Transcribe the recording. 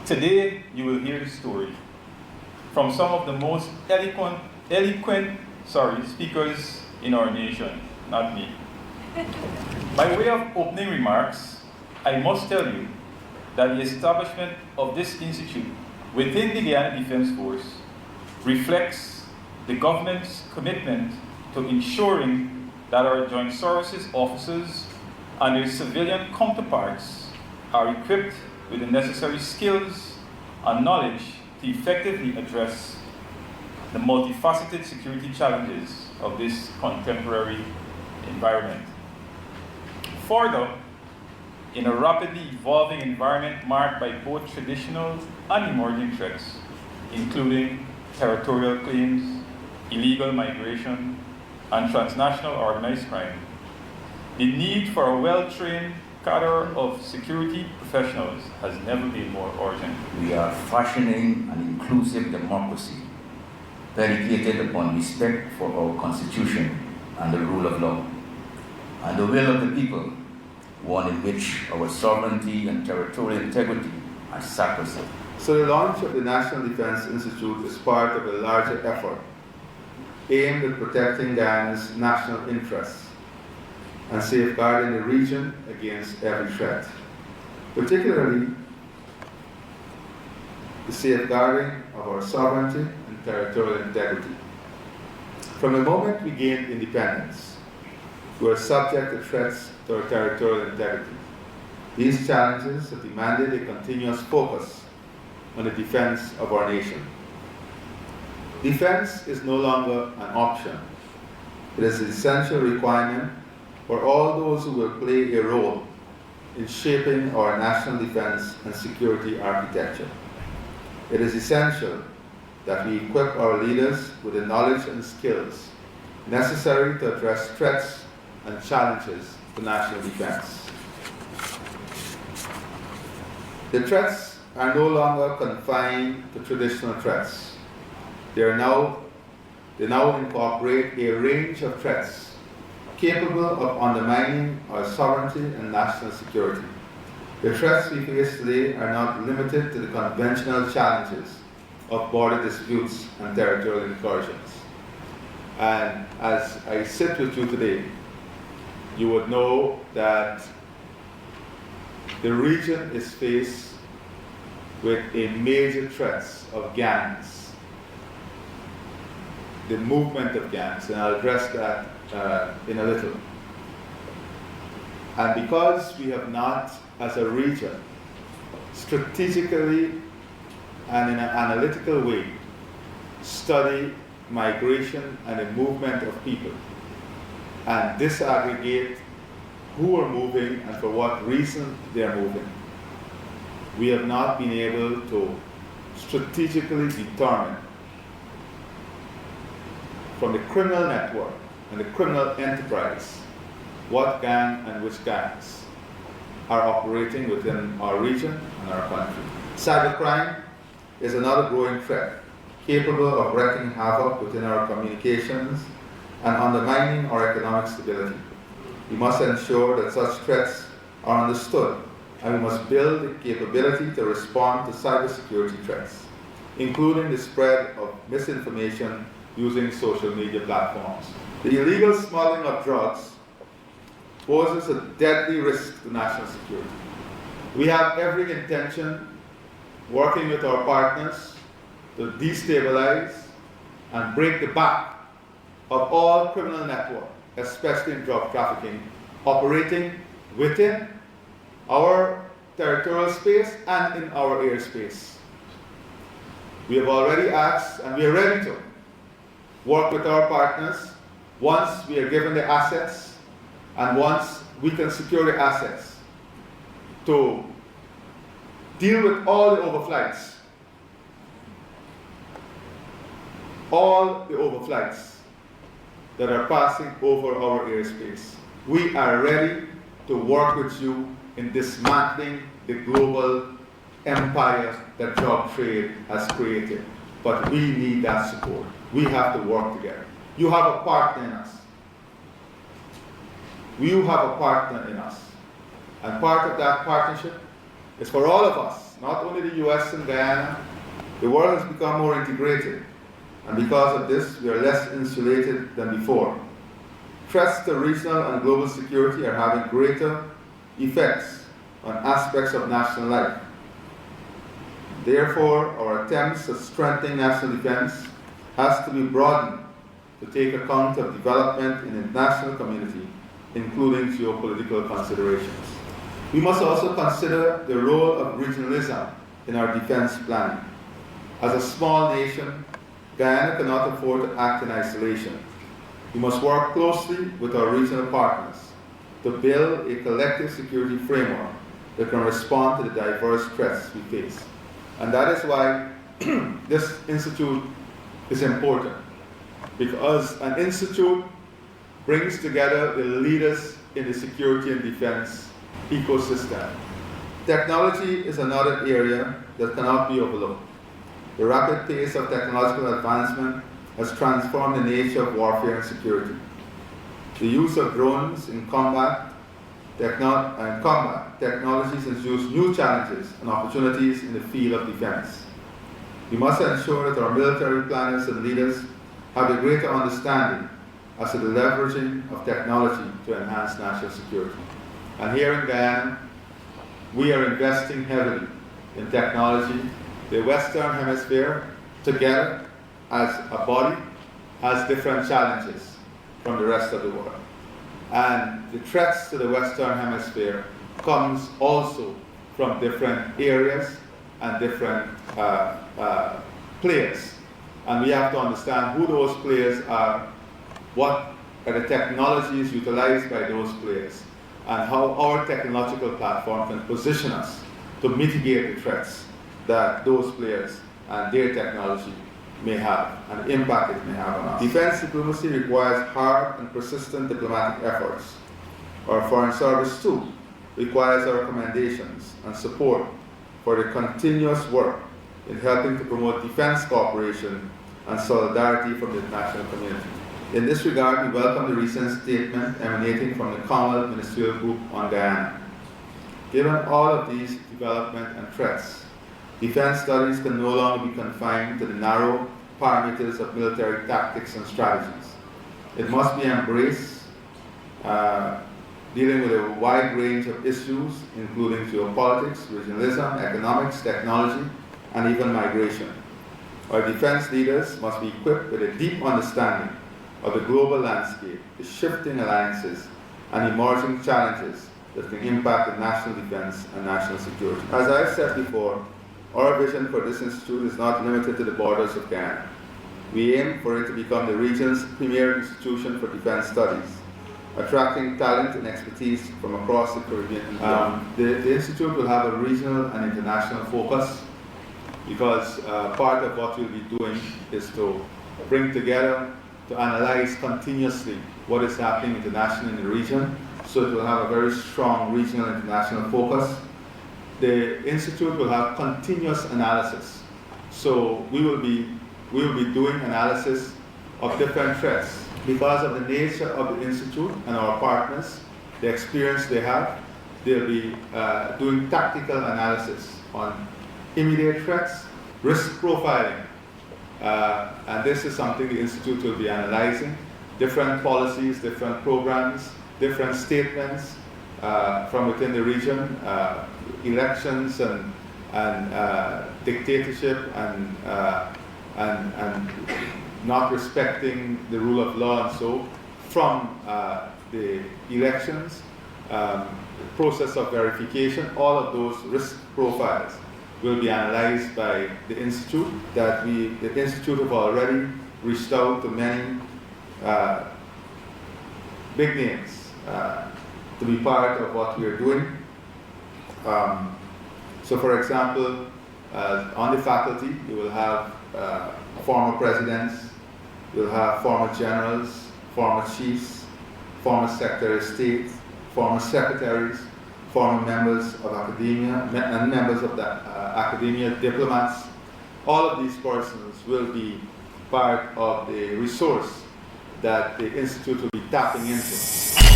Today, you will hear the story from some of the most eloquent speakers in our nation, not me. By way of opening remarks, I must tell you that the establishment of this institute within the Guyana Defense Force reflects the government's commitment to ensuring that our joint services officers and their civilian counterparts are equipped with the necessary skills and knowledge to effectively address the multifaceted security challenges of this contemporary environment. Further, in a rapidly evolving environment marked by both traditional and emerging threats, including territorial claims, illegal migration, and transnational organized crime, the need for a well-trained cadre of security professionals has never been more urgent. We are fashioning an inclusive democracy dedicated upon respect for our Constitution and the rule of law, and the will of the people, one in which our sovereignty and territorial integrity are sacrosanct. So the launch of the National Defense Institute is part of a larger effort aimed at protecting Guyana's national interests and safeguarding the region against every threat, particularly the safeguarding of our sovereignty and territorial integrity. From the moment we gained independence, we were subject to threats to our territorial integrity. These challenges have demanded a continuous focus on the defense of our nation. Defense is no longer an option. It is an essential requirement for all those who will play a role in shaping our national defense and security architecture. It is essential that we equip our leaders with the knowledge and skills necessary to address threats and challenges to national defense. The threats are no longer confined to traditional threats. They now incorporate a range of threats capable of undermining our sovereignty and national security. The threats we face today are not limited to the conventional challenges of border disputes and territorial incursions. And as I sit with you today, you would know that the region is faced with a major threats of gangs, the movement of gangs, and I'll address that in a little. And because we have not, as a region, strategically and in an analytical way, study migration and the movement of people, and disaggregate who are moving and for what reason they are moving, we have not been able to strategically determine from the criminal network and the criminal enterprise what gang and which gangs are operating within our region and our country. Cybercrime is another growing threat, capable of wreaking havoc within our communications and undermining our economic stability. We must ensure that such threats are understood, and we must build the capability to respond to cybersecurity threats, including the spread of misinformation using social media platforms. The illegal smuggling of drugs poses a deadly risk to national security. We have every intention, working with our partners, to destabilize and break the back of all criminal networks, especially in drug trafficking, operating within our territorial space and in our airspace. We have already asked, and we are ready to work with our partners once we are given the assets and once we can secure the assets to deal with all the overflights that are passing over our airspace. We are ready to work with you in dismantling the global empire that drug trade has created. But we need that support. We have to work together. You have a partner in us. You have a partner in us. And part of that partnership is for all of us not only the US and Guyana, the world has become more integrated, and because of this, we are less insulated than before. Threats to regional and global security are having greater effects on aspects of national life. Therefore, our attempts at strengthening national defense has to be broadened to take account of development in the international community, including geopolitical considerations. We must also consider the role of regionalism in our defense planning. As a small nation, Guyana cannot afford to act in isolation. We must work closely with our regional partners to build a collective security framework that can respond to the diverse threats we face. And that is why this institute is important, because an institute brings together the leaders in the security and defense ecosystem. Technology is another area that cannot be overlooked. The rapid pace of technological advancement has transformed the nature of warfare and security. The use of drones in combat technologies introduce new challenges and opportunities in the field of defense. We must ensure that our military planners and leaders have a greater understanding as to the leveraging of technology to enhance national security. And here in Guyana, we are investing heavily in technology. The Western Hemisphere, together as a body, has different challenges from the rest of the world. And the threats to the Western Hemisphere comes also from different areas and different players. And we have to understand who those players are, what are the technologies utilized by those players, and how our technological platform can position us to mitigate the threats that those players and their technology may have, and the impact it may have on us. Defense diplomacy requires hard and persistent diplomatic efforts. Our foreign service too requires our recommendations and support for the continuous work in helping to promote defense cooperation and solidarity from the international community. In this regard, we welcome the recent statement emanating from the Commonwealth Ministerial Group on Guyana. Given all of these development and threats, defense studies can no longer be confined to the narrow parameters of military tactics and strategies. It must be embraced, dealing with a wide range of issues, including geopolitics, regionalism, economics, technology, and even migration. Our defense leaders must be equipped with a deep understanding of the global landscape, the shifting alliances, and emerging challenges that can impact the national defense and national security. As I said before, our vision for this institute is not limited to the borders of Guyana. We aim for it to become the region's premier institution for defense studies, attracting talent and expertise from across the Caribbean. The institute will have a regional and international focus, because part of what we'll be doing is to bring together, to analyze continuously what is happening internationally in the region, so it will have a very strong regional and international focus. The institute will have continuous analysis, so we will be doing analysis of different threats. Because of the nature of the institute and our partners, the experience they have, they'll be doing tactical analysis on immediate threats, risk profiling, and this is something the institute will be analyzing, different policies, different programs, different statements from within the region, elections and dictatorship and not respecting the rule of law, and so from the elections, process of verification, all of those risk profiles will be analyzed by the institute. The institute have already reached out to many big names to be part of what we are doing. So for example, on the faculty, you will have former presidents, you'll have former generals, former chiefs, former secretary of state, former secretaries, former members of academia, and members of the academia, diplomats. All of these persons will be part of the resource that the institute will be tapping into.